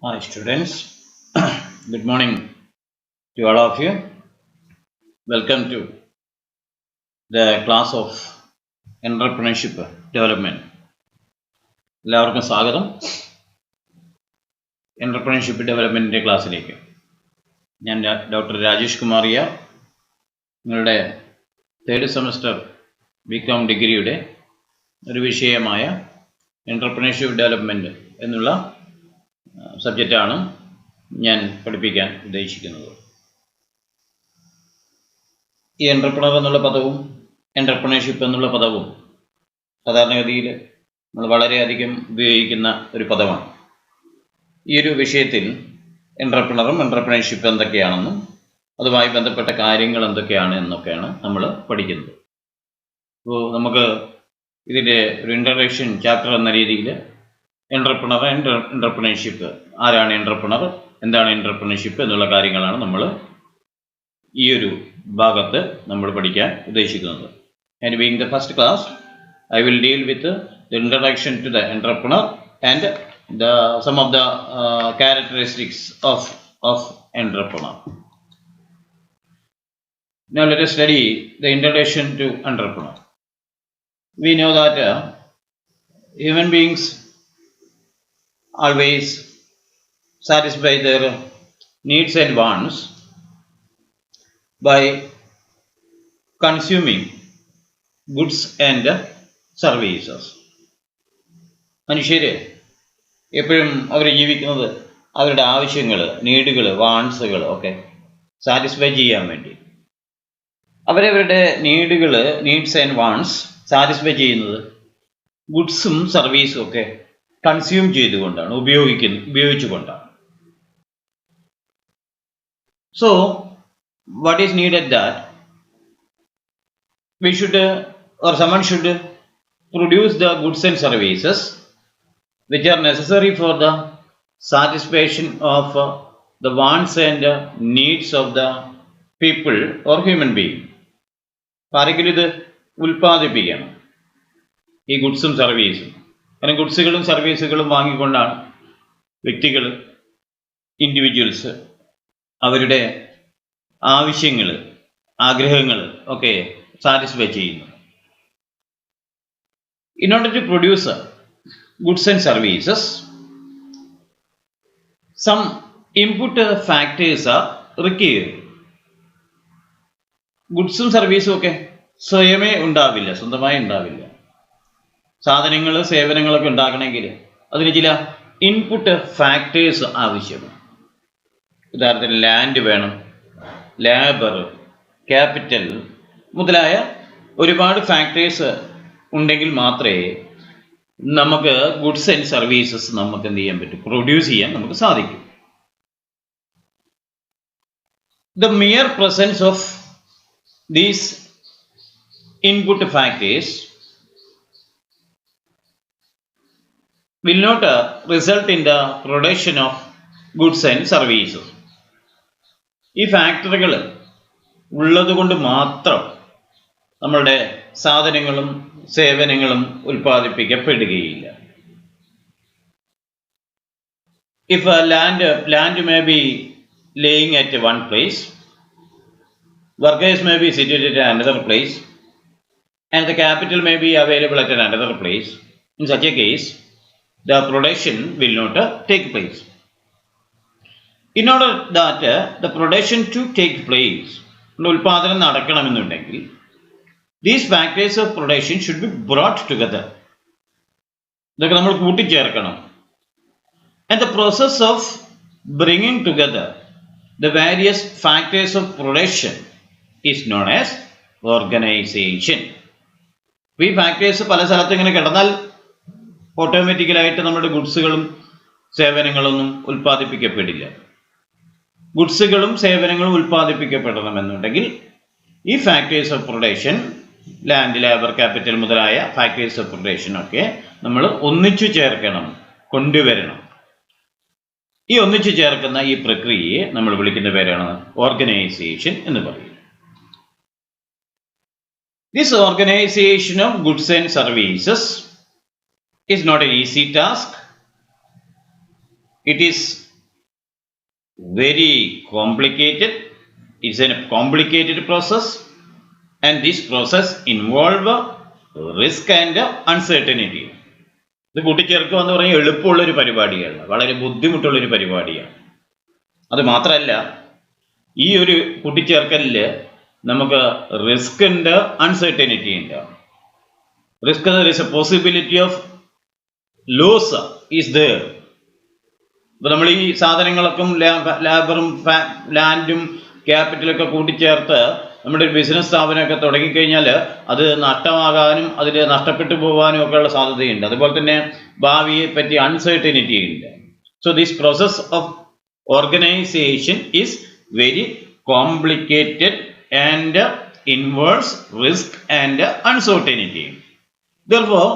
Hi students, good morning to all of you. Welcome to the class of Entrepreneurship Development. എല്ലാവർക്കും സ്വാഗതം. Entrepreneurship ഡെവലപ്മെൻറ്റിൻ്റെ ക്ലാസ്സിലേക്ക്. ഞാൻ doctor Rajesh കുമാറിയ, നിങ്ങളുടെ third semester BCom ഡിഗ്രിയുടെ ഒരു വിഷയമായ എൻ്റർപ്രണർഷിപ്പ് ഡെവലപ്മെൻറ്റ് എന്നുള്ള സബ്ജക്റ്റാണ് ഞാൻ പഠിപ്പിക്കാൻ ഉദ്ദേശിക്കുന്നത്. ഈ എൻ്റർപ്രണർ എന്നുള്ള പദവും എൻ്റർപ്രണർഷിപ്പ് എന്നുള്ള പദവും സാധാരണഗതിയിൽ നമ്മൾ വളരെയധികം ഉപയോഗിക്കുന്ന ഒരു പദമാണ്. ഈ ഒരു വിഷയത്തിൽ എൻ്റർപ്രണറും എൻ്റർപ്രണർഷിപ്പ് എന്തൊക്കെയാണെന്നും അതുമായി ബന്ധപ്പെട്ട കാര്യങ്ങൾ എന്തൊക്കെയാണ് എന്നൊക്കെയാണ് നമ്മൾ പഠിക്കുന്നത്. അപ്പോൾ നമുക്ക് ഇതിൻ്റെ ഒരു ഇൻട്രഡക്ഷൻ ചാപ്റ്റർ എന്ന രീതിയിൽ എൻ്റർപ്രണർ ആൻഡ് എൻ്റർപ്രണർഷിപ്പ്, ആരാണ് എൻ്റർപ്രണർ, എന്താണ് എൻ്റർപ്രണർഷിപ്പ് എന്നുള്ള കാര്യങ്ങളാണ് നമ്മൾ ഈ ഒരു ഭാഗത്ത് നമ്മൾ പഠിക്കാൻ ഉദ്ദേശിക്കുന്നത്. And being the first class, I will deal with the introduction to the entrepreneur and some of the characteristics of entrepreneur. Now let us study the introduction to entrepreneur. We know that human beings always satisfy their needs and wants by consuming goods and services. മനുഷ്യർ എപ്പോഴും അവർ ജീവിക്കുന്നത് അവരുടെ ആവശ്യങ്ങൾ, നീഡുകൾ, വാൺസുകൾ ഒക്കെ satisfy ചെയ്യാൻ വേണ്ടി. അവരവരുടെ needs and wands satisfy ചെയ്യുന്നത് ഗുഡ്സും സർവീസും ഒക്കെ കൺസ്യൂം ചെയ്തുകൊണ്ടാണ്, ഉപയോഗിച്ചുകൊണ്ടാണ്. So what is needed that we should or someone should produce the goods and services which are necessary for the satisfaction of the wants and needs of the people or human being. ആരെങ്കിലും ഇത് ഉൽപ്പാദിപ്പിക്കണം, ഈ ഗുഡ്സും സർവീസും. കാരണം ഗുഡ്സുകളും സർവീസുകളും വാങ്ങിക്കൊണ്ടാണ് വ്യക്തികൾ, individuals അവരുടെ ആവശ്യങ്ങൾ, ആഗ്രഹങ്ങൾ ഒക്കെ സാറ്റിസ്ഫൈ ചെയ്യുന്നു. In order to produce goods and services, some input factors are required. ഗുഡ്സും സർവീസും ഒക്കെ സ്വന്തമായി ഉണ്ടാവില്ല. സാധനങ്ങൾ, സേവനങ്ങളൊക്കെ ഉണ്ടാക്കണമെങ്കിൽ അതിന് ചില ഇൻപുട്ട് ഫാക്ടേഴ്സ് ആവശ്യമാണ്. ഉദാഹരണത്തിന് ലാൻഡ് വേണം, ലേബർ, ക്യാപിറ്റൽ മുതലായ ഒരുപാട് ഫാക്ടേഴ്സ് ഉണ്ടെങ്കിൽ മാത്രമേ നമുക്ക് ഗുഡ്സ് ആൻഡ് സർവീസസ് നമുക്ക് എന്ത് ചെയ്യാൻ പറ്റും, പ്രൊഡ്യൂസ് ചെയ്യാൻ നമുക്ക് സാധിക്കും. The mere presence of these input factors will not result in the production of goods and services. ഈ ഫാക്ടറികൾ ഉള്ളത് കൊണ്ട് മാത്രം നമ്മളുടെ സാധനങ്ങളും സേവനങ്ങളും ഉൽപ്പാദിപ്പിക്കപ്പെടുകയില്ല. If a land may be laying at one place, workers may be situated at another place, and the capital may be available at another place, in such a case the production will not take place. In order that the production to take place, ഉൽപാദനം നടക്കണമെന്നുണ്ടെങ്കിൽ these factors of production should be brought together. ഇതൊക്കെ നമ്മൾ കൂട്ടിച്ചേർക്കണം. And the process of bringing together the various factors of production is known as organization. ഈ factors പല സ്ഥലത്തും ഇങ്ങനെ കിടന്നാൽ ഓട്ടോമാറ്റിക്കലായിട്ട് നമ്മുടെ ഗുഡ്സുകളും സേവനങ്ങളൊന്നും ഉൽപ്പാദിപ്പിക്കപ്പെടില്ല. ഗുഡ്സുകളും സേവനങ്ങളും ഉൽപ്പാദിപ്പിക്കപ്പെടണമെന്നുണ്ടെങ്കിൽ ഈ factors of production, land, labour, capital മുതലായ ഫാക്ടേഴ്സ് ഓഫ് പ്രൊഡക്ഷൻ ഒക്കെ നമ്മൾ ഒന്നിച്ചു ചേർക്കണം, കൊണ്ടുവരണം. ഈ ഒന്നിച്ചു ചേർക്കുന്ന ഈ പ്രക്രിയയെ നമ്മൾ വിളിക്കുന്ന പേരാണ് ഓർഗനൈസേഷൻ എന്ന് പറയും. This organisation of goods and services is not an easy task. It is very complicated. It's a complicated process, and this process involve risk and uncertainty. ഇത് കൂട്ടിച്ചേർക്കുക എന്ന് പറഞ്ഞാൽ എളുപ്പമുള്ളൊരു പരിപാടിയല്ല, വളരെ ബുദ്ധിമുട്ടുള്ളൊരു പരിപാടിയാണ്. അത് മാത്രമല്ല, ഈ ഒരു കൂട്ടിച്ചേർക്കലിൽ നമുക്ക് റിസ്ക് ഉണ്ട്, അൺസർട്ടനിറ്റി ഉണ്ട്. Risk there is a possibility of loss is there. ഇപ്പൊ നമ്മൾ ഈ സാധനങ്ങളൊക്കെ ലേബറും ലാൻഡും ക്യാപിറ്റലൊക്കെ കൂട്ടിച്ചേർത്ത് നമ്മുടെ ഒരു ബിസിനസ് സ്ഥാപനമൊക്കെ തുടങ്ങിക്കഴിഞ്ഞാൽ അത് നഷ്ടമാകാനും അതിൽ നഷ്ടപ്പെട്ടു പോകാനും ഒക്കെ ഉള്ള സാധ്യതയുണ്ട്. അതുപോലെ തന്നെ ഭാവിയെ പറ്റി അൺസർട്ടനിറ്റി ഉണ്ട്. So this process of organisation is very complicated and involves risk and uncertainty. Therefore,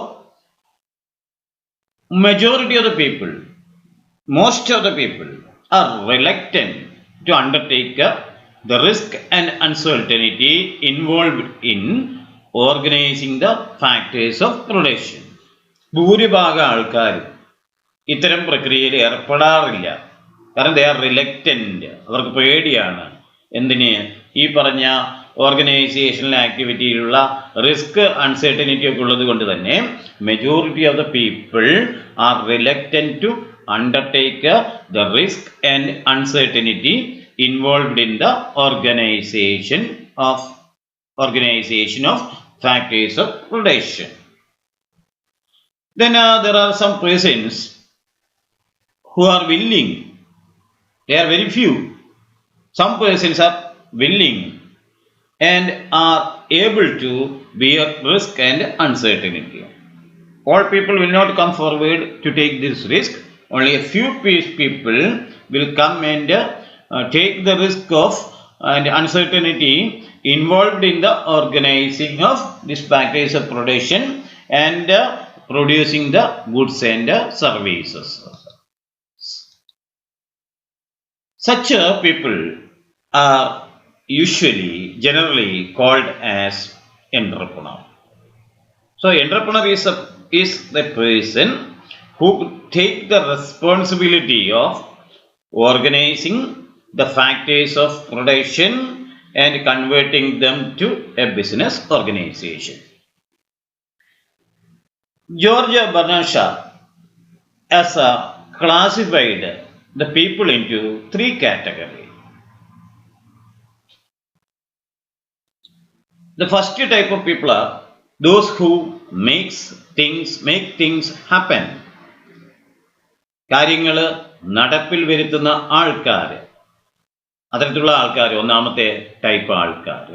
majority of the people, most of the people are reluctant to undertake the risk and uncertainty involved in organizing the factors of production. ഭൂരിഭാഗം ആൾക്കാർ ഇത്തരം പ്രക്രിയയിൽ ഏർപ്പെടാറില്ല. കാരണം they are reluctant, അവർക്ക് പേടിയാണ്. എന്തിന്? ഈ പറഞ്ഞ ഓർഗനൈസേഷണൽ ആക്ടിവിറ്റിയിലുള്ള റിസ്ക് അൺസർട്ടനിറ്റി ഒക്കെ ഉള്ളത് കൊണ്ട് തന്നെ majority of the people are reluctant to undertake the risk and uncertainty involved in the organisation of factors of production. Then there are some persons who are willing. They are very few. Some persons are willing and are able to bear risk and uncertainty. All people will not come forward to take this risk. Only a few people will come and take the risk of and uncertainty involved in the organizing of this factors of production and producing the goods and services. Such people are generally called as entrepreneur. So entrepreneur is the person who take the responsibility of organizing the factors of production and converting them to a business organization. George Bernard Shaw has classified the people into three categories. The first type of people are those who make things happen. കാര്യങ്ങൾ നടപ്പിൽ വരുത്തുന്ന ആൾക്കാർ, അത്തരത്തിലുള്ള ആൾക്കാർ ഒന്നാമത്തെ type ആൾക്കാർ.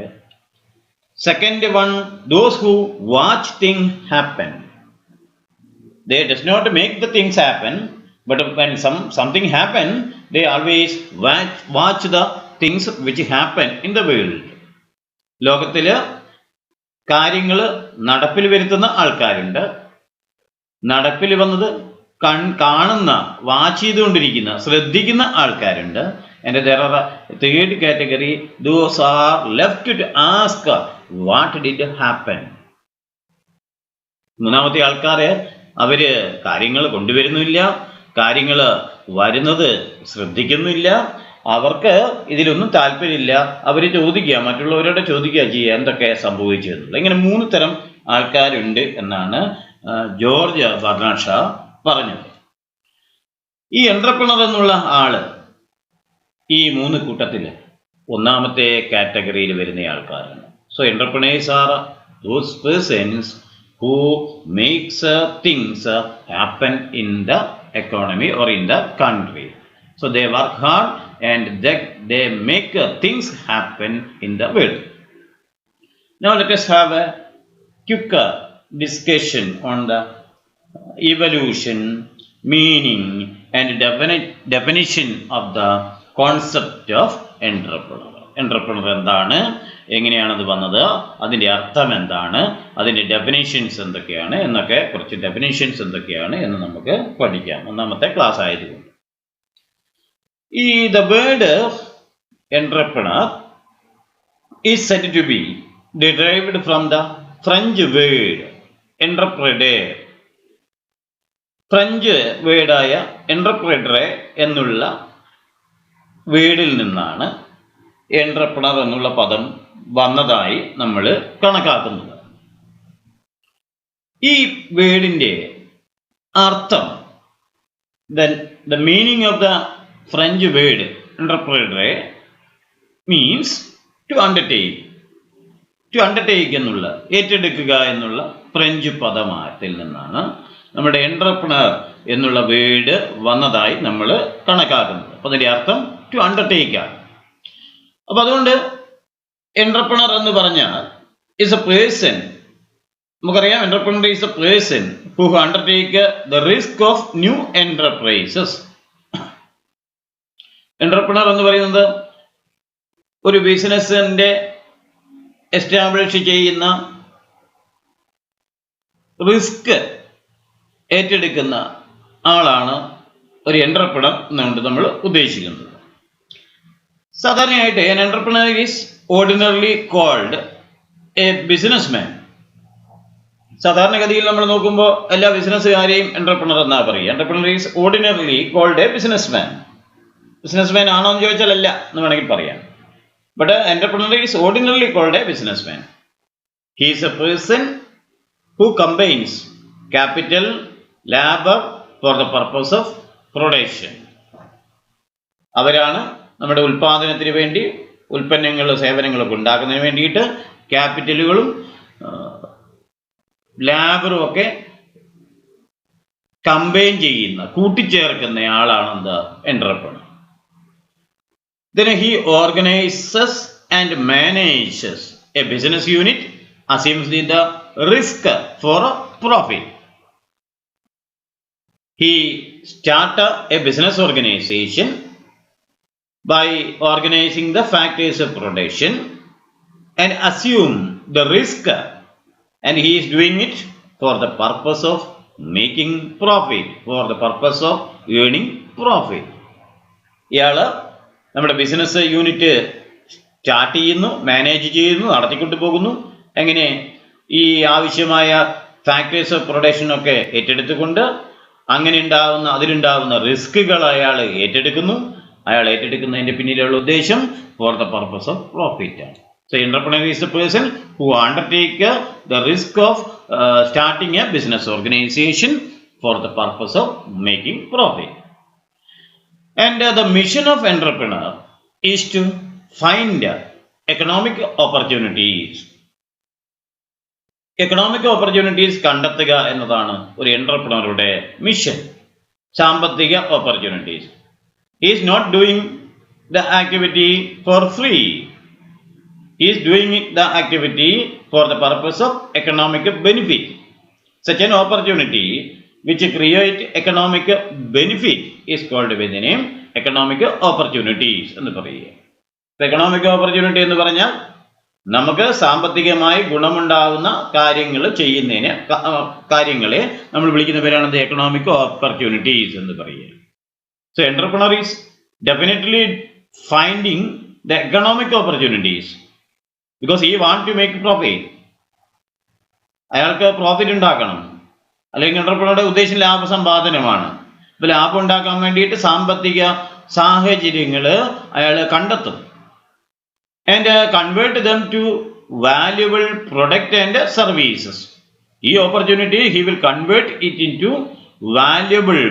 Second one, those who watch things happen. They does not make the things happen, but when something happen, they always watch the things which happen in the world. ലോകത്തില് കാര്യങ്ങൾ നടപ്പിൽ വരുത്തുന്ന ആൾക്കാരുണ്ട്, നടപ്പിൽ വന്നത് കാണുന്ന, വാച്ച് ചെയ്തുകൊണ്ടിരിക്കുന്ന, ശ്രദ്ധിക്കുന്ന ആൾക്കാരുണ്ട്. And there are a third category, those are left to ask what did happen. മൂന്നാമത്തെ ആൾക്കാര് അവര് കാര്യങ്ങൾ കൊണ്ടുവരുന്നില്ല, കാര്യങ്ങൾ വരുന്നത് ശ്രദ്ധിക്കുന്നില്ല, അവർക്ക് ഇതിലൊന്നും താല്പര്യമില്ല. അവർ ചോദിക്കുക, മറ്റുള്ളവരോട് ചോദിക്കുക ചെയ്യുക എന്തൊക്കെ സംഭവിച്ചെന്നുള്ളത്. ഇങ്ങനെ മൂന്ന് തരം ആൾക്കാരുണ്ട് എന്നാണ് ജോർജ് ബർണാഡ് ഷാ പറഞ്ഞത്. ഈ എന്റർപ്രണർ എന്നുള്ള ആള് ഈ മൂന്ന് കൂട്ടത്തിൽ ഒന്നാമത്തെ കാറ്റഗറിയിൽ വരുന്ന ആൾക്കാരാണ്. So entrepreneurs are those persons who makes things happen in the economy or in the country. So they work hard and they make things happen in the world. Now let us have a quick discussion on the evolution, meaning and definition of the concept of entrepreneur. Entrepreneur എന്താണ്, എങ്ങനെയാണ് അത് വന്നത്, അതിൻ്റെ അർത്ഥം എന്താണ്, അതിൻ്റെ definitions എന്തൊക്കെയാണ് എന്നൊക്കെ, കുറച്ച് ഡെഫിനേഷൻസ് എന്തൊക്കെയാണ് എന്ന് നമുക്ക് പഠിക്കാം ഒന്നാമത്തെ ക്ലാസ് ആയതുകൊണ്ട്. ഈ the word entrepreneur is said to be derived from the French word entrepreneur. French വേർഡായ entrepreneur എന്നുള്ള വേർഡിൽ നിന്നാണ് എന്റർപ്രണർ എന്നുള്ള പദം വന്നതായി നമ്മൾ കണക്കാക്കുന്നത്. ഈ വേർഡിന്റെ അർത്ഥം, the meaning of the French word entrepreneur means to undertake. To undertake എന്നുള്ള ഏറ്റെടുക്കുക എന്നുള്ള ഫ്രഞ്ച് പദമാറ്റത്തിൽ നിന്നാണ് നമ്മുടെ എന്റർപ്രണർ എന്നുള്ള വേർഡ് വന്നതായി നമ്മൾ കണക്കാക്കുന്നത്. അപ്പൊ അതിന്റെ അർത്ഥം ടു അണ്ടർടേക്ക് ആണ്. അപ്പൊ അതുകൊണ്ട് എന്റർപ്രണർ എന്ന് പറഞ്ഞാൽ ഇസ് എ പേഴ്സൺ. നമുക്കറിയാം entrepreneur is a person who undertake the risk of new enterprises. Entrepreneur എന്ന് പറയുന്നത് ഒരു ബിസിനസിന്റെ എസ്റ്റാബ്ലിഷ് ചെയ്യുന്ന റിസ്ക് ഏറ്റെടുക്കുന്ന ആളാണ് ഒരു എന്റർപ്രണർ എന്നുകൊണ്ട് നമ്മൾ ഉദ്ദേശിക്കുന്നത്. സാധാരണയായിട്ട് an entrepreneur is ordinarily called a businessman. സാധാരണഗതിയിൽ നമ്മൾ നോക്കുമ്പോൾ എല്ലാ ബിസിനസ്സുകാരെയും എന്റർപ്രണർ എന്നാ പറയുക. Entrepreneur is ordinarily called a businessman. Businessman ആണോ എന്ന് ചോദിച്ചാൽ അല്ല എന്ന് വേണമെങ്കിൽ പറയാം. But entrepreneur is ordinarily called a businessman. He is a person who combines capital, labour for the purpose of production. അവരാണ് നമ്മുടെ ഉൽപാദനത്തിന് വേണ്ടി ഉൽപ്പന്നങ്ങളും സേവനങ്ങളൊക്കെ ഉണ്ടാക്കുന്നതിന് വേണ്ടിയിട്ട് ക്യാപിറ്റലുകളും ലാബറും ഒക്കെ കമ്പൈൻ ചെയ്യുന്ന, കൂട്ടിച്ചേർക്കുന്ന ആളാണ് എന്താ entrepreneur. Then he organizes and manages a business unit, assumes the risk for a profit. He started a business organization by organizing the factors of production and assume the risk, and he is doing it for the purpose of making profit, for the purpose of earning profit. ഇയാള് നമ്മുടെ business unit start ചെയ്യുന്നു, manage ചെയ്യുന്നു, നടത്തിക്കൊണ്ടു പോകുന്നു. എങ്ങനെ? ഈ ആവശ്യമായ factors of പ്രൊഡക്ഷനൊക്കെ ഏറ്റെടുത്തുകൊണ്ട് അതിലുണ്ടാവുന്ന റിസ്കുകൾ അയാൾ ഏറ്റെടുക്കുന്നു. അയാൾ ഏറ്റെടുക്കുന്നതിന്റെ പിന്നിലുള്ള ഉദ്ദേശം four the purpose of profit ആണ്. So entrepreneur is a person who undertake the risk of starting a business organization for the purpose of making profit. And the mission of entrepreneur is to find economic opportunities. Economic opportunities കണ്ടെത്തുക എന്നതാണ് ഒരു എന്റർപ്രണറുടെ mission. സാമ്പത്തിക opportunities. He is not doing the activity for free. He is doing the activity for the purpose of economic benefit. Such an opportunity which create economic benefit is called by the name economic opportunities എന്ന് പറയുക. Economic opportunity എന്ന് പറഞ്ഞാൽ നമുക്ക് സാമ്പത്തികമായി ഗുണമുണ്ടാകുന്ന കാര്യങ്ങളെ നമ്മൾ വിളിക്കുന്ന പേരാണ് എക്കണോമിക് ഓപ്പർച്യൂണിറ്റീസ് എന്ന് പറയുക. So entrepreneur is definitely finding the economic opportunities because he want to make profit. അയാൾക്ക് പ്രോഫിറ്റ് ഉണ്ടാക്കണം. അല്ലെങ്കിൽ എന്റർപ്രണറുടെ ഉദ്ദേശം ലാഭസമ്പാദനമാണ്. ഇപ്പൊ ലാഭം ഉണ്ടാക്കാൻ വേണ്ടിയിട്ട് സാമ്പത്തിക സാഹചര്യങ്ങൾ അയാൾ കണ്ടെത്തും. And convert them to valuable product and services. ഈ opportunity he will convert it into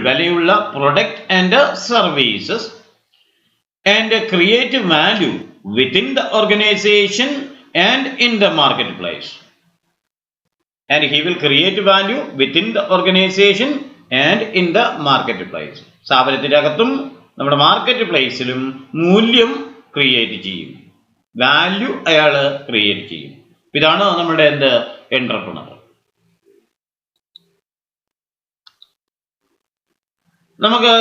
വിലയുള്ള product and services and create value within the organization and in the marketplace. And he will create value within the organization and in the marketplace. സ്ഥാപനത്തിന്റെ അകത്തും നമ്മുടെ market പ്ലേസിലും മൂല്യം create ചെയ്യും, value അയാൾ create ചെയ്യും. ഇതാണ് നമ്മുടെ എന്റർപ്രണർ. നമുക്ക്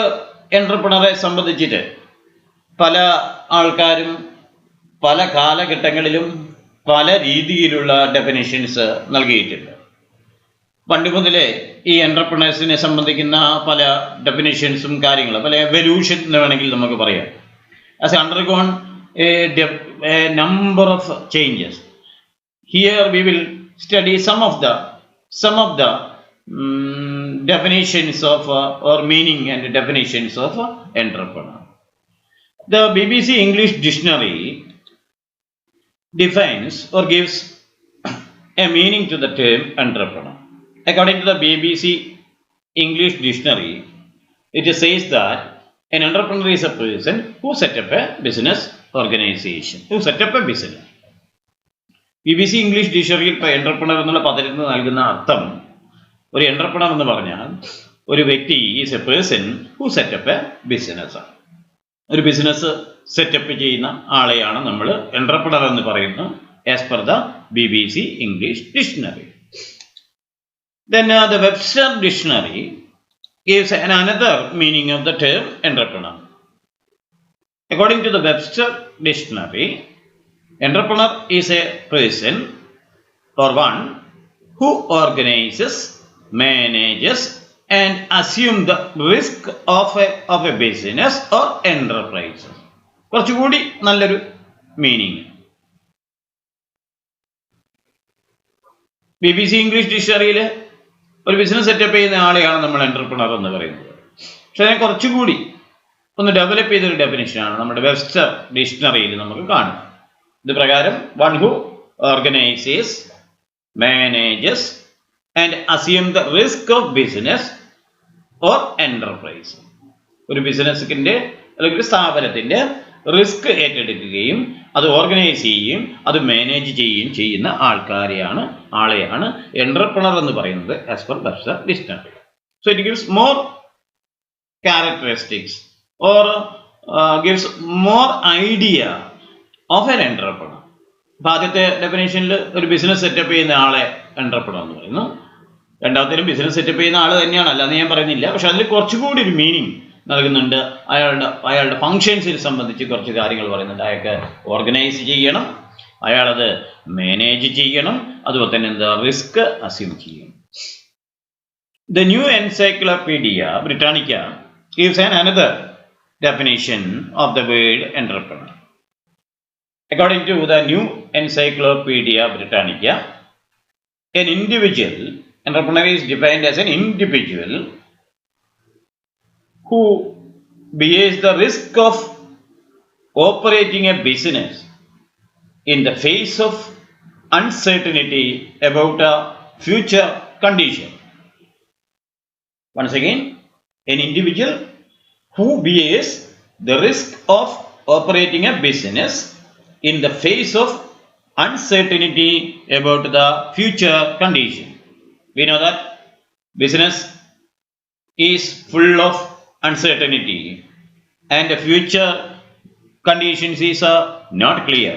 എന്റർപ്രണറെ സംബന്ധിച്ചിട്ട് പല ആൾക്കാരും പല കാലഘട്ടങ്ങളിലും പല രീതിയിലുള്ള ഡെഫിനിഷൻസ് നൽകിയിട്ടുണ്ട്. പണ്ട് മുതലേ ഈ എന്റർപ്രണേഴ്സിനെ സംബന്ധിക്കുന്ന പല ഡെഫിനിഷൻസും കാര്യങ്ങളും, പല എവല്യൂഷൻ എന്ന് വേണമെങ്കിൽ നമുക്ക് പറയാം. As undergone a number of changes. Here we will study some of the definitions of or meaning and definitions of entrepreneur. The BBC English Dictionary defines or gives a meaning to the term entrepreneur. According to the BBC English Dictionary, it says that an entrepreneur is a person who set up a business organization, who set up a business. BBC English ഡിക്ഷണറിയിൽ ഇപ്പോൾ entrepreneur എന്നുള്ള പദത്തിന് നൽകുന്ന അർത്ഥം, ഒരു entrepreneur എന്ന് പറഞ്ഞാൽ ഒരു വ്യക്തി is a person who set up a business ആണ്. ഒരു ബിസിനസ് സെറ്റപ്പ് ചെയ്യുന്ന ആളെയാണ് നമ്മൾ എന്റർപ്രണർ എന്ന് പറയുന്നത് as per the BBC English Dictionary. Then the Webster Dictionary gives another meaning of the term entrepreneur. According to the Webster Dictionary, entrepreneur is a person or one who organizes, manages and assumes the risk of a business or enterprise. കുറച്ചുകൂടി നല്ലൊരു meaning. BBC English ഡിക്ഷണറിയിൽ ഒരു business setup ചെയ്യുന്ന ആളെയാണ് നമ്മൾ entrepreneur എന്ന് പറയുന്നത്. പക്ഷെ അതിനെ കുറച്ചുകൂടി ഒന്ന് ഡെവലപ്പ് ചെയ്തൊരു ഡെഫിനിഷനാണ് നമ്മുടെ വെബ്സ്റ്റർ ഡിക്ഷണറിയിൽ നമുക്ക് കാണും. ഇത് പ്രകാരം one who organisers, manages and assume the risk of business or enterprise. ഒരു ബിസിനസ്സിന്റെ അല്ലെങ്കിൽ ഒരു സ്ഥാപനത്തിന്റെ റിസ്ക് ഏറ്റെടുക്കുകയും അത് ഓർഗനൈസ് ചെയ്യുകയും അത് മാനേജ് ചെയ്യുകയും ചെയ്യുന്ന ആളെയാണ് എന്റർപ്രണർ എന്ന് പറയുന്നത് as per Webster dictionary. So it gives more characteristics or gives more idea of N entrepreneur. അപ്പോൾ ആദ്യത്തെ ഡെഫിനേഷനിൽ ഒരു ബിസിനസ് സെറ്റപ്പ് ചെയ്യുന്ന ആളെ എന്റർപ്രണർ എന്ന് പറയുന്നു. രണ്ടാമത്തേലും ബിസിനസ് സെറ്റപ്പ് ചെയ്യുന്ന ആൾ തന്നെയാണ്, അല്ലാതെ ഞാൻ പറയുന്നില്ല. പക്ഷെ അതിൽ കുറച്ചുകൂടി ഒരു മീനിങ് നൽകുന്നുണ്ട്. അയാളുടെ ഫങ്ഷൻസിനെ സംബന്ധിച്ച് കുറച്ച് കാര്യങ്ങൾ പറയുന്നുണ്ട്. അയാൾക്ക് ഓർഗനൈസ് ചെയ്യണം, അയാളത് മാനേജ് ചെയ്യണം, അതുപോലെ തന്നെ എന്താ റിസ്ക് അസ്യൂം ചെയ്യണം. The new encyclopaedia Britannica gives another definition of the word entrepreneur. According to the New Encyclopedia Britannica, an individual entrepreneur is defined as an individual who bears the risk of operating a business in the face of uncertainty about a future condition. Once again, an individual who bears the risk of operating a business in the face of uncertainty about the future condition. We know that business is full of uncertainty and the future conditions is not clear.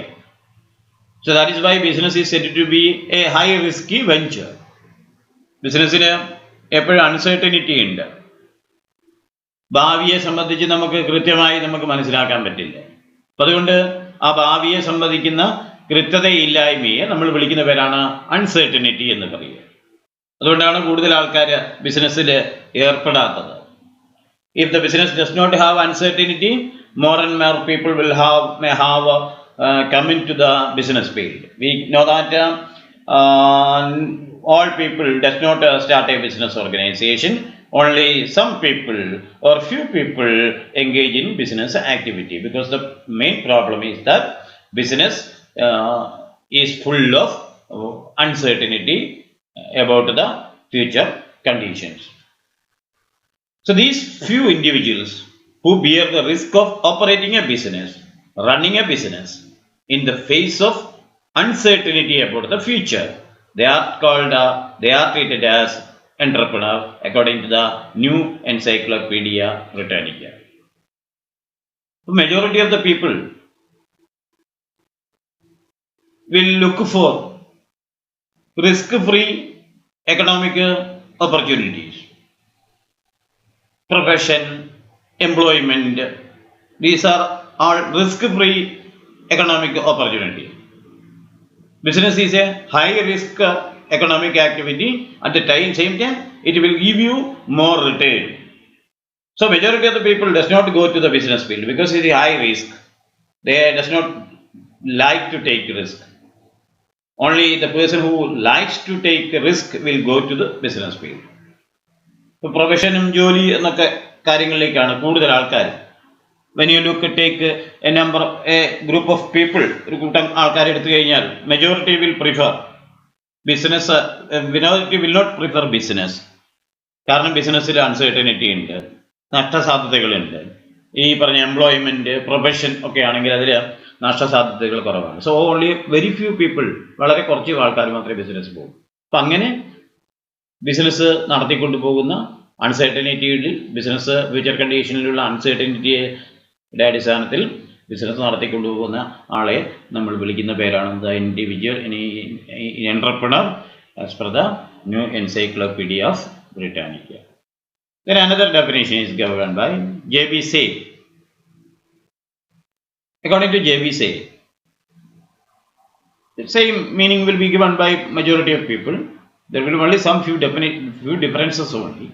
So that is why business is said to be a high risky venture. ബിസിനസ്സിന് എപ്പോഴും uncertainty ഉണ്ട്. ഭാവിയെ സംബന്ധിച്ച് നമുക്ക് കൃത്യമായി മനസ്സിലാക്കാൻ പറ്റില്ല. അപ്പം അതുകൊണ്ട് ആ ഭാവിയെ സംബന്ധിക്കുന്ന കൃത്യതയില്ലായ്മയെ നമ്മൾ വിളിക്കുന്ന പേരാണ് അൺസർട്ടനിറ്റി എന്ന് പറയുക. അതുകൊണ്ടാണ് കൂടുതൽ ആൾക്കാർ ബിസിനസ്സിൽ ഏർപ്പെടാത്തത്. If the business does not have uncertainty, more and more people may have come into the business field. We know that all people does not start a business organization. Only some people or few people engage in business activity, because the main problem is that business is full of uncertainty about the future conditions. So these few individuals who bear the risk of operating a business, running a business in the face of uncertainty about the future, they are treated as entrepreneur according to the New Encyclopedia Britannica. The majority of the people will look for risk-free economic opportunities. Profession, employment, these are all risk-free economic opportunity. Business is a high risk economic activity. At the same time, it will give you more return. So majority of the people does not go to the business field because it is high risk. They does not like to take risk. Only the person who likes to take risk will go to the business field. പ്രൊഫഷനും ജോലി എന്നൊക്കെ കാര്യങ്ങളിലേക്കാണ് കൂടുതൽ ആൾക്കാർ when you take a group of people, ഒരു കൂട്ടം ആൾക്കാരെ എടുത്തു കഴിഞ്ഞാൽ majority will prefer business, minority will not prefer business. കാരണം ബിസിനസ്സിൽ അൺസർട്ടനിറ്റി ഉണ്ട്, നഷ്ടസാധ്യതകളുണ്ട്. ഈ പറഞ്ഞ എംപ്ലോയ്മെന്റ്, പ്രൊഫഷൻ ഒക്കെ ആണെങ്കിൽ അതിൽ നഷ്ടസാധ്യതകൾ കുറവാണ്. So only very few people, വളരെ കുറച്ച് ആൾക്കാർ മാത്രമേ ബിസിനസ് പോകും. അപ്പം അങ്ങനെ ബിസിനസ് നടത്തിക്കൊണ്ടു പോകുന്ന അൺസർട്ടനിറ്റിയിൽ, ബിസിനസ് ഫ്യൂച്ചർ കണ്ടീഷനിലുള്ള അൺസർട്ടനിറ്റിയുടെ അടിസ്ഥാനത്തിൽ ബിസിനസ് നടത്തിക്കൊണ്ടുപോകുന്ന ആളെ നമ്മൾ വിളിക്കുന്ന പേരാണ് the individual entrepreneur as per the new encyclopaedia of Britannica. Then another definition is given by J.B. Say. According to J.B. Say, the same meaning will be given by majority of people. There will be only some few differences only.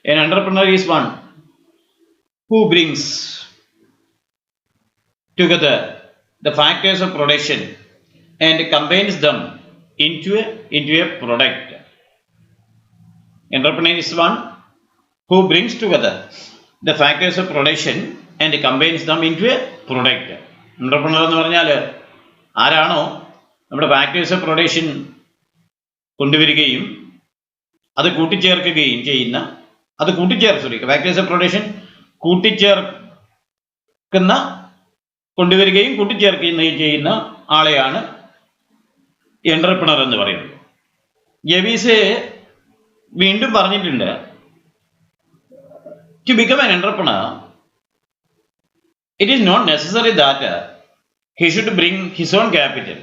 An entrepreneur is one who brings together the factors of production and combines them into a product. Entrepreneur is one who brings together the factors of production and combines them into a product. Entrepreneur എന്ന് പറഞ്ഞാൽ ആരാണോ നമ്മുടെ factors of production കൊണ്ടുവരികയും അത് കൂട്ടിച്ചേർക്കുകയും ചെയ്യുന്ന, factors of production കൊണ്ടുവരികയും കൂട്ടിച്ചേർക്കുകയും ചെയ്യുന്ന ആളെയാണ് എന്റർപ്രണർ എന്ന് പറയുന്നത്. ജെബീസ് വീണ്ടും പറഞ്ഞിട്ടുണ്ട്, to become an entrepreneur, it is not necessary that he should bring his own capital.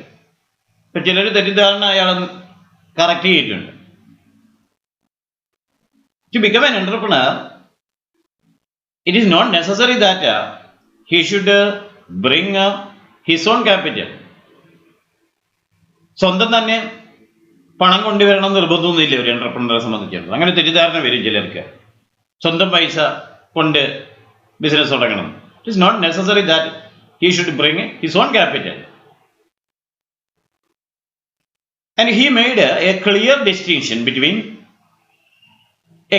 ഇപ്പം ചിലർ തെറ്റിദ്ധാരണ അയാൾ കറക്റ്റ് ചെയ്തിട്ടുണ്ട്. To become an entrepreneur, it is not necessary that he should bring his own capital. സ്വന്തം തന്നെ പണം കൊണ്ടുവരണം നിർബന്ധമൊന്നുമില്ല ഒരു എന്റർപ്രണറെ സംബന്ധിച്ചിടത്തോളം. അങ്ങനെ തെറ്റിദ്ധാരണ വരും ചിലർക്ക്, സ്വന്തം പൈസ കൊണ്ട് ബിസിനസ് തുടങ്ങണം. It is not necessary that he should bring his own capital. And he made a clear distinction between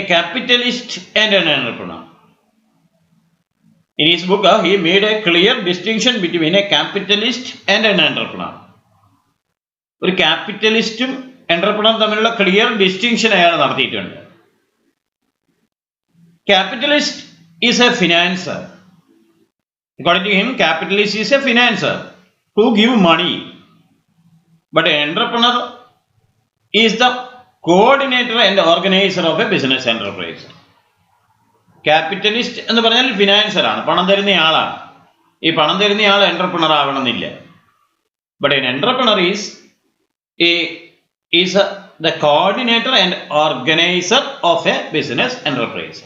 a capitalist and an entrepreneur. In his book, he made a clear distinction between a capitalist and an entrepreneur. ഒരു ക്യാപിറ്റലിസ്റ്റും entrepreneur തമ്മിലുള്ള clear distinction അയാൾ നടത്തിയിട്ടുണ്ട്. Capitalist is a financer. According to him, capitalist is a financer who give money. But an entrepreneur is the coordinator and organizer of a business enterprise. Capitalist എന്ന് പറഞ്ഞാൽ financer ആണ്, പണം തരുന്ന ആളാണ്. ഈ പണം തരുന്ന ആൾ എന്റർപ്രണർ ആവണമെന്നില്ല. But an entrepreneur is the coordinator and organizer of a business enterprise.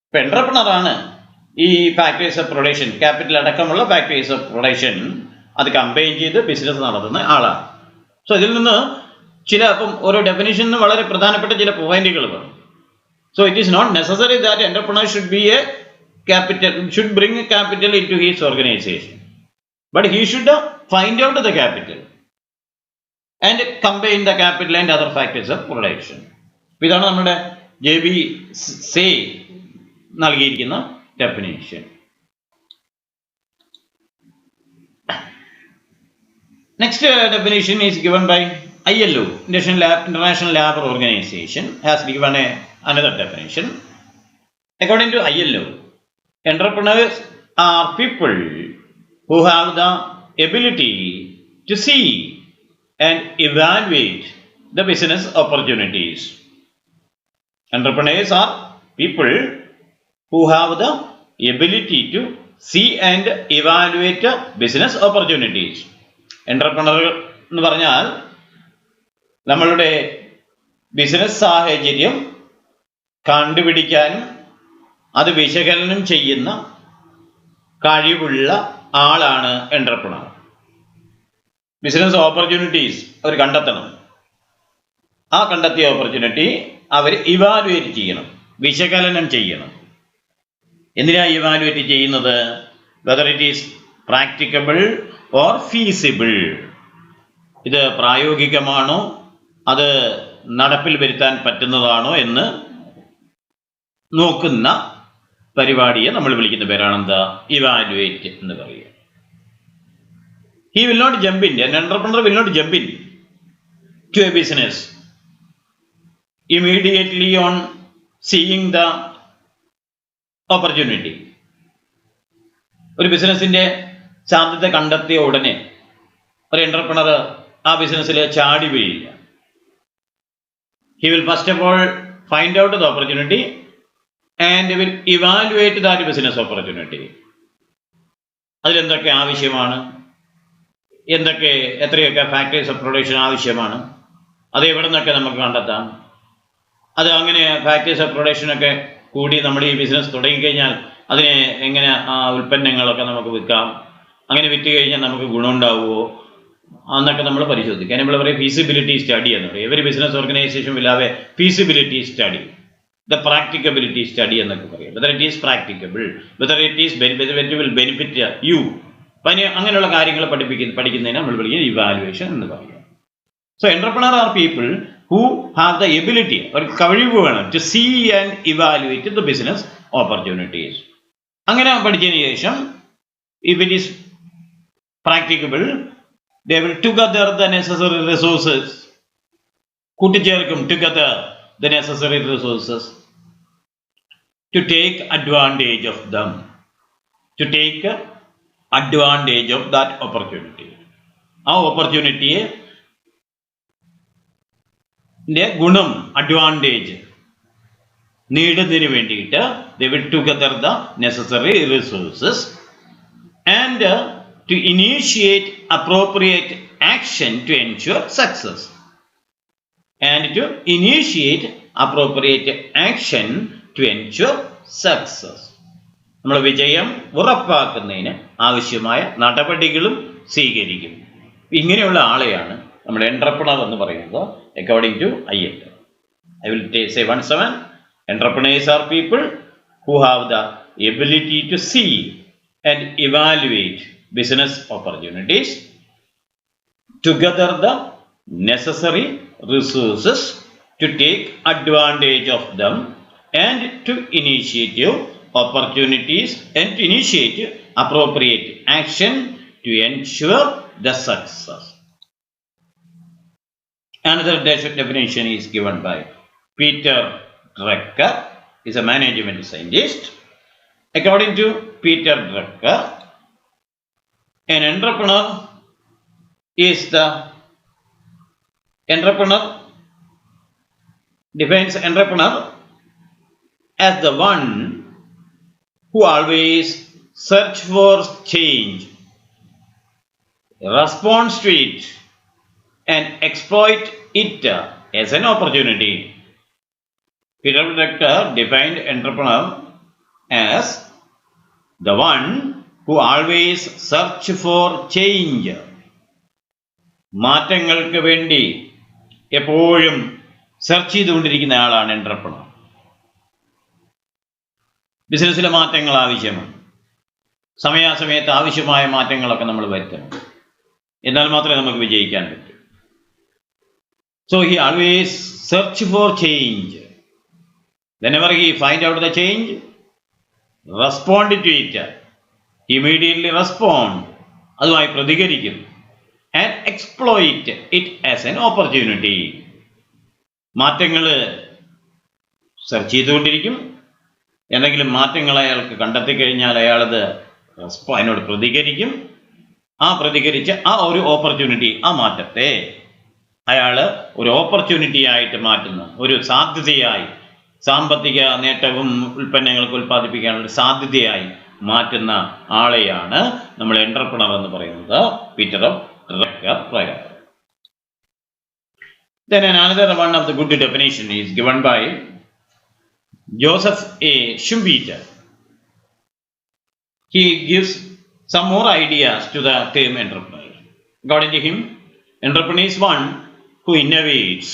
ഇപ്പം എന്റർപ്രണർ ആണ് ഈ ഫാക്ടറീസ് ഓഫ് പ്രൊഡക്ഷൻ, ക്യാപിറ്റൽ അടക്കമുള്ള ഫാക്ടറീസ് ഓഫ് പ്രൊഡക്ഷൻ അത് കമ്പൈൻ ചെയ്ത് ബിസിനസ് നടത്തുന്ന ആളാണ്. സോ ഇതിൽ നിന്ന് അപ്പം ഓരോ ഡെഫിനിഷന് വളരെ പ്രധാനപ്പെട്ട ചില പോയിന്റുകൾ വരും. So it is not necessary that entrepreneur should bring capital in to his organisation, but he should find out the capital and combine the capital and other factors of production. ഇതാണ് നമ്മുടെ J B. Say നൽകിയിരിക്കുന്ന definition. Next definition is given by ILO, International Labour Organization, has given another definition. According to ILO, entrepreneurs are people who have the ability to see and evaluate the business opportunities. Entrepreneurs are people who have the ability to see and evaluate business opportunities. Entrepreneur എന്ന് പറഞ്ഞാൽ നമ്മളുടെ business സാഹചര്യം കണ്ടുപിടിക്കാനും അത് വിശകലനം ചെയ്യുന്ന കഴിവുള്ള ആളാണ് എന്റർപ്രണർ. ബിസിനസ് ഓപ്പർച്യൂണിറ്റീസ് അവർ കണ്ടെത്തണം. ആ കണ്ടെത്തിയ ഓപ്പർച്യൂണിറ്റി അവർ ഇവാലുവേറ്റ് ചെയ്യണം, വിശകലനം ചെയ്യണം. എന്തിനാ ഇവാലുവേറ്റ് ചെയ്യുന്നത്? Whether it is practicable or feasible, ഇത് പ്രായോഗികമാണോ, അത് നടപ്പിൽ വരുത്താൻ പറ്റുന്നതാണോ എന്ന് നോക്കുന്ന പരിപാടിയെ നമ്മൾ വിളിക്കുന്ന പേരാണ് എന്താ? ഇവാലുവേറ്റ് എന്ന് പറയുക. He will not jump in. An entrepreneur will not jump in to a business immediately on seeing the opportunity. ഒരു ബിസിനസിന്റെ സാധ്യത കണ്ടെത്തിയ ഉടനെ ഒരു എന്റർപ്രണർ ആ ബിസിനസ്സിൽ ചാടി വീഴില്ല. He will first of all find out the opportunity and will evaluate that business opportunity. അതിലെന്തൊക്കെ ആവശ്യമാണ്, എത്രയൊക്കെ ഫാക്ടേഴ്സ് ഓഫ് പ്രൊഡക്ഷൻ ആവശ്യമാണ്, അത് എവിടെ നിന്നൊക്കെ നമുക്ക് കണ്ടെത്താം, അത് അങ്ങനെ ഫാക്ടേഴ്സ് ഓഫ് പ്രൊഡക്ഷനൊക്കെ കൂടി നമ്മൾ ഈ ബിസിനസ് തുടങ്ങിക്കഴിഞ്ഞാൽ അതിനെ എങ്ങനെ ആ ഉൽപ്പന്നങ്ങളൊക്കെ നമുക്ക് വിൽക്കാം, അങ്ങനെ വിറ്റ് കഴിഞ്ഞാൽ നമുക്ക് ഗുണമുണ്ടാവുമോ എന്നൊക്കെ നമ്മൾ പരിശോധിക്കാം. നമ്മൾ പറയും ഫീസിബിലിറ്റി സ്റ്റഡി എന്ന് പറയും. Every business organisation will have A feasibility study, the practicability study എന്നൊക്കെ പറയും. Whether it is practicable, whether it is will benefit U. അപ്പം അങ്ങനെയുള്ള കാര്യങ്ങൾ പഠിക്കുന്നതിന് നമ്മൾ വിളിക്കുന്നത് ഇവാലുവേഷൻ എന്ന് പറയുക. So entrepreneur are people who have the ability or കഴിവ് വേണം to see and evaluate the business opportunities. അങ്ങനെ പഠിച്ചതിന് ശേഷം if it is practicable they will together the necessary resources, കൂട്ടിച്ചേർക്കും together the necessary resources to take advantage of them, to take advantage of that opportunity. ആ ഓപ്പർച്യൂണിറ്റിയെ ഗുണം advantage നേടുന്നതിന് വേണ്ടിയിട്ട് they will together the necessary resources and to initiate appropriate action to ensure success. And to initiate appropriate action to ensure success. നമ്മൾ വിജയം ഉറപ്പാക്കുന്നതിന് ആവശ്യമായ നടപടികളും സ്വീകരിക്കും. ഇങ്ങനെയുള്ള ആളെയാണ് നമ്മൾ എന്റർപ്രണർ എന്ന് പറയുന്നത് according to IELTS. I will say once again, entrepreneurs are people who have the ability to see and evaluate business opportunities, to gather the necessary resources to take advantage of them, and to initiate opportunities and to initiate appropriate action to ensure the success. Another definition is given by Peter Drucker, is a management scientist. According to Peter Drucker, an entrepreneur defines entrepreneur as the one who always search for change, responds to it, and exploit it as an opportunity. Peter Drucker defined entrepreneur as the one who always search for change. മാറ്റങ്ങൾക്ക് വേണ്ടി എപ്പോഴും search ചെയ്തുകൊണ്ടിരിക്കുന്ന ആളാണ് entrepreneur. ബിസിനസ്സിലെ മാറ്റങ്ങൾ ആവശ്യമാണ്. സമയാസമയത്ത് ആവശ്യമായ മാറ്റങ്ങളൊക്കെ നമ്മൾ വരുത്തണം. എന്നാൽ മാത്രമേ നമുക്ക് വിജയിക്കാൻ പറ്റൂ. So he always search for change. Whenever he find out the change, respond to it. Immediately respond. അതുമായി പ്രതികരിക്കും. And exploit it as an opportunity. മാറ്റങ്ങൾ സെർച്ച് ചെയ്തുകൊണ്ടിരിക്കും. എന്തെങ്കിലും മാറ്റങ്ങൾ അയാൾക്ക് കണ്ടെത്തി കഴിഞ്ഞാൽ അയാളത് അതിനോട് പ്രതികരിക്കും. പ്രതികരിച്ച് ആ ഒരു ഓപ്പർച്യൂണിറ്റി, ആ മാറ്റത്തെ അയാൾ ഒരു ഓപ്പർച്യൂണിറ്റി ആയിട്ട് മാറ്റുന്ന, ഒരു സാധ്യതയായി, സാമ്പത്തിക നേട്ടവും ഉൽപ്പന്നങ്ങൾക്ക് ഉൽപ്പാദിപ്പിക്കാനുള്ള സാധ്യതയായി മാറ്റുന്ന ആളെയാണ് നമ്മൾ എന്റർപ്രണർ എന്ന് പറയുന്നത് പീറ്റർ ഡ്രക്കർ പ്രകാരം. Then another one of the good definition is given by Joseph A. Schumpeter. He gives some more ideas to the term entrepreneur. According to him, entrepreneur is one who innovates.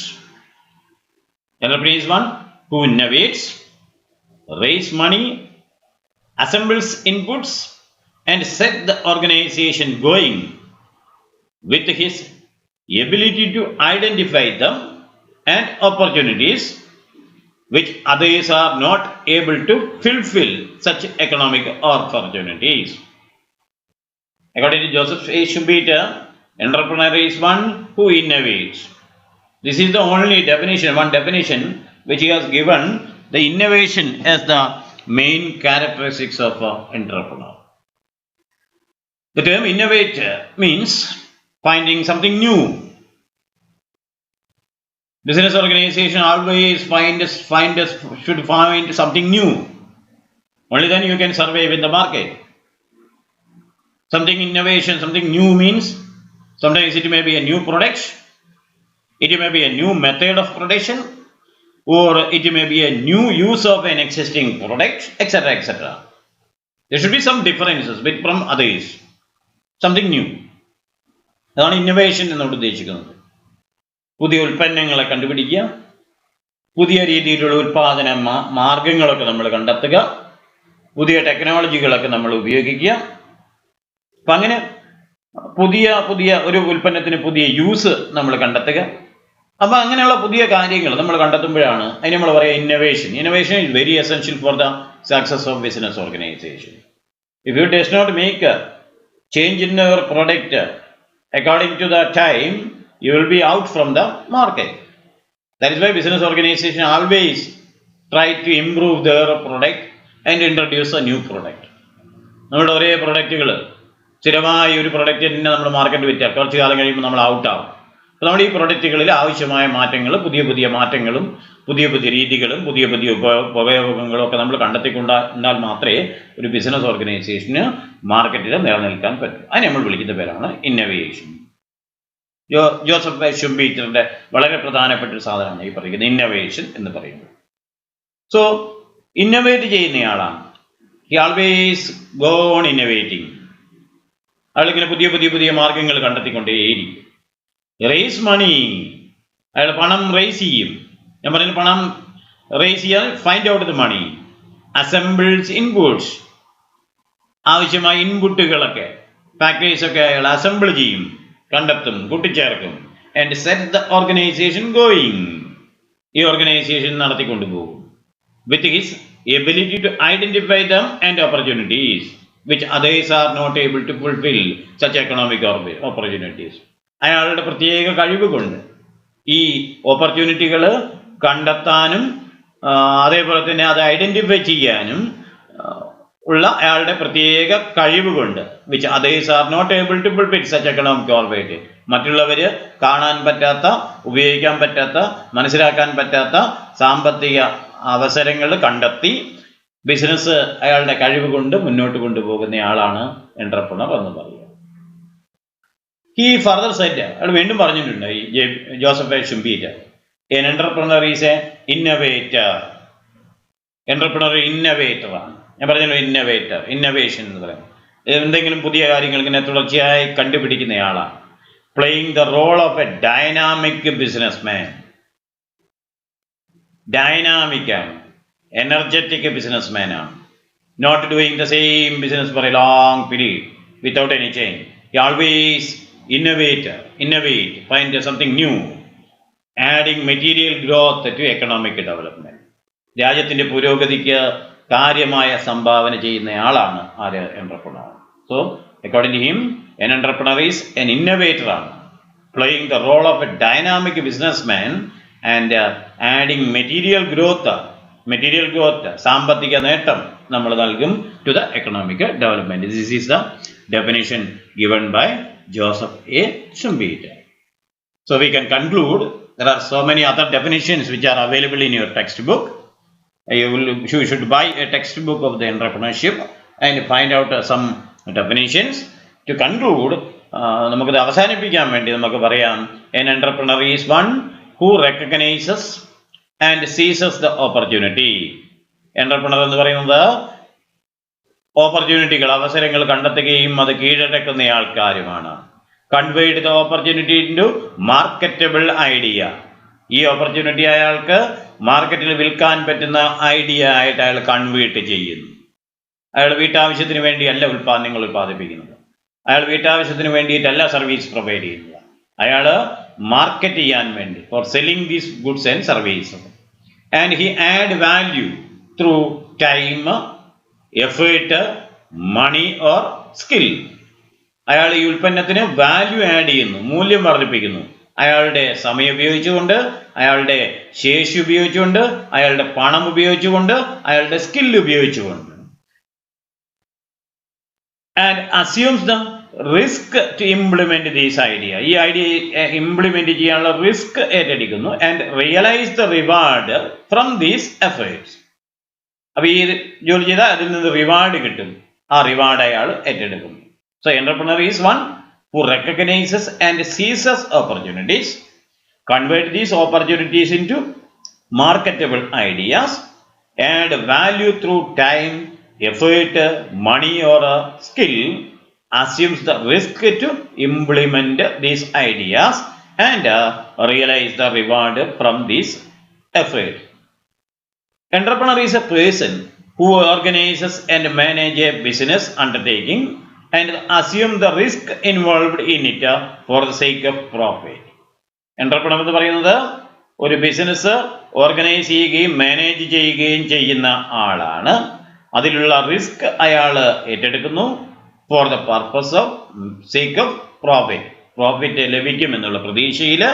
Entrepreneur is one who innovates, raise money, assembles inputs, and set the organization going with his ability to identify them and opportunities which others are not able to fulfill such economic opportunities. According to Joseph A. Schumpeter, entrepreneur is one who innovates. This is the only definition, one definition which he has given the innovation as the main characteristics of an entrepreneur. The term innovate means finding something new. Business organization always should find something new. Only then you can survive in the market. Something innovation, something new means sometimes it may be a new product, it may be a new method of production, or it may be a new use of an existing product, etc. etc. There should be some differences from others. Something new. അതാണ് innovation എന്നോട് ഉദ്ദേശിക്കുന്നത്. പുതിയ ഉൽപ്പന്നങ്ങളെ കണ്ടുപിടിക്കുക, പുതിയ രീതിയിലുള്ള ഉൽപ്പാദന മാർഗങ്ങളൊക്കെ നമ്മൾ കണ്ടെത്തുക, പുതിയ ടെക്നോളജികളൊക്കെ നമ്മൾ ഉപയോഗിക്കുക. അപ്പം അങ്ങനെ പുതിയ ഒരു ഉൽപ്പന്നത്തിന് പുതിയ യൂസ് നമ്മൾ കണ്ടെത്തുക. അപ്പം അങ്ങനെയുള്ള പുതിയ കാര്യങ്ങൾ നമ്മൾ കണ്ടെത്തുമ്പോഴാണ് അതിന് നമ്മൾ പറയുക innovation. Innovation is very essential for the success of business organisation. If you does not make a change in your product according to the time, you will be out from the market. That is why business organization always try to improve their product and introduce a new product. നമ്മുടെ ഒരേ പ്രൊഡക്റ്റുകൾ സ്ഥിരമായ ഒരു product തന്നെ നമ്മൾ market വിറ്റാൽ കുറച്ച് കാലം കഴിയുമ്പോൾ നമ്മൾ ഔട്ടാവും. അപ്പോൾ നമ്മൾ ഈ പ്രൊഡക്റ്റുകളിൽ ആവശ്യമായ മാറ്റങ്ങൾ, പുതിയ മാറ്റങ്ങളും പുതിയ രീതികളും പുതിയ ഉപയോഗങ്ങളും ഒക്കെ നമ്മൾ കണ്ടെത്തിക്കൊണ്ടാൽ മാത്രമേ ഒരു ബിസിനസ് ഓർഗനൈസേഷന് മാർക്കറ്റിൽ നിലനിൽക്കാൻ പറ്റൂ. അതിനെ നമ്മൾ വിളിക്കുന്ന പേരാണ് ഇന്നൊവേഷൻ. ജോസഫ് ഷുംപീറ്ററിന്റെ വളരെ പ്രധാനപ്പെട്ട ഒരു സാധനമാണ് ഈ പറയുന്നത് ഇന്നൊവേഷൻ എന്ന് പറയുന്നത്. സോ ഇന്നൊവേറ്റ് ചെയ്യുന്നയാളാണ്. He always go on innovating. അയാളിങ്ങനെ പുതിയ മാർഗങ്ങൾ കണ്ടെത്തിക്കൊണ്ടേയിരിക്കും. റേസ് മണി, അയാൾ പണം റേസ് ചെയ്യും. ഞാൻ പറഞ്ഞ പണം റേസ് ചെയ്യാൻ find out the money. Assembles inputs, ആവശ്യമായ ഇൻപുട്ടുകളൊക്കെ ഫാക്ടറീസൊക്കെ അയാൾ അസംബിൾ ചെയ്യും, കണ്ടെത്തും, കൂട്ടിച്ചേർക്കും. And set the organisation going, ഈ ഓർഗനൈസേഷൻ നടത്തിക്കൊണ്ടുപോകും. With his ability to identify them and opportunities which others are not able to fulfil such economic opportunities. അയാളുടെ പ്രത്യേക കഴിവ് കൊണ്ട് ഈ ഓപ്പർച്യൂണിറ്റികൾ കണ്ടെത്താനും അതേപോലെ തന്നെ അത് ഐഡന്റിഫൈ ചെയ്യാനും ഉള്ള അയാളുടെ പ്രത്യേക കഴിവ് കൊണ്ട് which others are not able to fulfil such economic orbit, മറ്റുള്ളവർ കാണാൻ പറ്റാത്ത, ഉപയോഗിക്കാൻ പറ്റാത്ത, മനസ്സിലാക്കാൻ പറ്റാത്ത സാമ്പത്തിക അവസരങ്ങൾ കണ്ടെത്തി ബിസിനസ് അയാളുടെ കഴിവ് കൊണ്ട് മുന്നോട്ട് കൊണ്ടുപോകുന്നയാളാണ് എന്റർപ്രണർ എന്ന് പറയുക. He further said, അയാൾ വീണ്ടും പറഞ്ഞിട്ടുണ്ട് ഈ Joseph Schumpeter, an entrepreneur is an innovator. Entrepreneur ഇന്നോവേറ്ററാണ്. ഞാൻ പറഞ്ഞല്ലോ ഇന്നോവേഷൻ എന്ന് പറയുന്നത് എന്തെങ്കിലും പുതിയ കാര്യങ്ങൾ ഇങ്ങനെ തുടർച്ചയായി കണ്ടുപിടിക്കുന്നയാളാണ്. Playing the role of a dynamic businessman. ഡൈനാമിക്കാണ്, എനർജറ്റിക് ബിസിനസ്മാൻ ആണ്. Not doing the same business for a long period without any change. He always innovate, find something new, adding material growth to economic development. രാജ്യത്തിന്റെ പുരോഗതിക്ക് കാര്യമായ സംഭാവന ചെയ്യുന്നയാളാണ് ആര്? Entrepreneur. So according to him an entrepreneur is an innovator ആണ്, playing the role of a dynamic businessman and adding material growth, സാമ്പത്തിക നേട്ടം നമ്മൾ നൽകും to the economic development. This is the definition given by Joseph A. Schumpeter. So we can conclude there are so many other definitions which are available in your textbook. You should buy a textbook of the entrepreneurship and find out some definitions. To conclude, നമുക്കത് അവസാനിപ്പിക്കാൻ വേണ്ടി നമുക്ക് പറയാം, an entrepreneur is one who recognizes and seizes the opportunity. Entrepreneur എന്ന് പറയുന്നത് ഓപ്പർച്യൂണിറ്റികൾ, അവസരങ്ങൾ കണ്ടെത്തുകയും അത് കീഴടക്കുന്ന ആൾക്കാരുമാണ്. Converted the opportunity into marketable idea. ഈ ഓപ്പർച്യൂണിറ്റി അയാൾക്ക് മാർക്കറ്റിൽ വിൽക്കാൻ പറ്റുന്ന ഐഡിയ ആയിട്ട് അയാൾ കൺവേർട്ട് ചെയ്യുന്നു. അയാൾ വീട്ടാവശ്യത്തിന് വേണ്ടിയല്ല ഉൽപ്പാദനങ്ങൾ ഉൽപ്പാദിപ്പിക്കുന്നത്, അയാൾ വീട്ടാവശ്യത്തിന് വേണ്ടിയിട്ടല്ല സർവീസ് പ്രൊവൈഡ് ചെയ്യുന്നത്, അയാൾ മാർക്കറ്റ് ചെയ്യാൻ വേണ്ടി, four selling these goods and service, and he add value through time, effort, money or skill. അയാൾ ഈ ഉൽപ്പന്നത്തിന് വാല്യൂ ആഡ് ചെയ്യുന്നു, മൂല്യം വർദ്ധിപ്പിക്കുന്നു. അയാളുടെ സമയം ഉപയോഗിച്ചുകൊണ്ട്, അയാളുടെ ശേഷി ഉപയോഗിച്ചുകൊണ്ട്, അയാളുടെ പണം ഉപയോഗിച്ചുകൊണ്ട്, അയാളുടെ സ്കിൽ ഉപയോഗിച്ചുകൊണ്ട്. And assumes the risk to implement this idea. ഈ ഐഡിയ ഇംപ്ലിമെന്റ് ചെയ്യാനുള്ള റിസ്ക് ഏറ്റെടുക്കുന്നു. And realize the reward from these efforts. അപ്പൊ ഈ ജോലി ചെയ്താൽ അതിൽ നിന്ന് റിവാർഡ് കിട്ടും. ആ റിവാർഡ് അയാൾ ഏറ്റെടുക്കുന്നു. So entrepreneur is one who recognizes and seizes opportunities, convert these opportunities into marketable ideas, add value through time, effort, money or skill, assumes the risk to implement these ideas and realize the reward from this effort. Entrepreneur is a person who organizes and manages a business undertaking and assume the risk involved in it for the sake of profit. Entrepreneur എന്ന് പറയുന്നത് ഒരു business organise ചെയ്യുകയും manage ചെയ്യുകയും ചെയ്യുന്ന ആളാണ്. അതിലുള്ള risk അയാൾ ഏറ്റെടുക്കുന്നു for the purpose of sake of profit. Profit ലഭിക്കുമെന്നുള്ള പ്രതീക്ഷയിൽ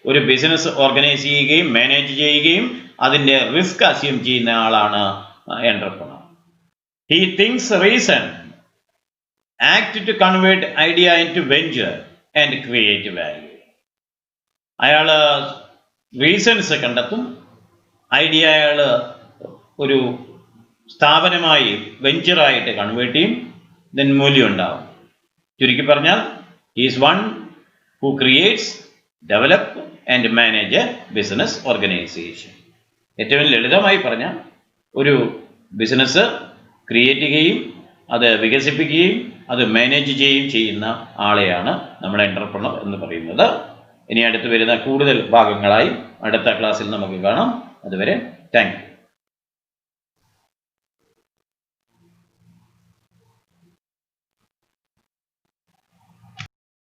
ഒരു ബിസിനസ് ഓർഗനൈസ് ചെയ്യുകയും മാനേജ് ചെയ്യുകയും അതിൻ്റെ റിസ്ക് അസ്യൂം ചെയ്യുന്ന ആളാണ് entrepreneur. He things reason, act to convert idea into venture and create value. അയാൾ റീസൺസ് കണ്ടെത്തും, ഐഡിയ അയാൾ ഒരു സ്ഥാപനമായി വെഞ്ചറായിട്ട് കൺവേർട്ട് ചെയ്യും, ദെൻ മൂല്യം ഉണ്ടാവും. ചുരുക്കി പറഞ്ഞാൽ is one who creates, develop and manage A business organisation. ഏറ്റവും ലളിതമായി പറഞ്ഞാൽ ഒരു ബിസിനസ് ക്രിയേറ്റ് ചെയ്യുകയും അത് വികസിപ്പിക്കുകയും അത് മാനേജ് ചെയ്യുകയും ചെയ്യുന്ന ആളെയാണ് നമ്മൾ എന്റർപ്രണർ എന്ന് പറയുന്നത്. ഇനി അടുത്ത് വരുന്ന കൂടുതൽ ഭാഗങ്ങളായി അടുത്ത ക്ലാസ്സിൽ നമുക്ക് കാണാം. അതുവരെ താങ്ക് യു.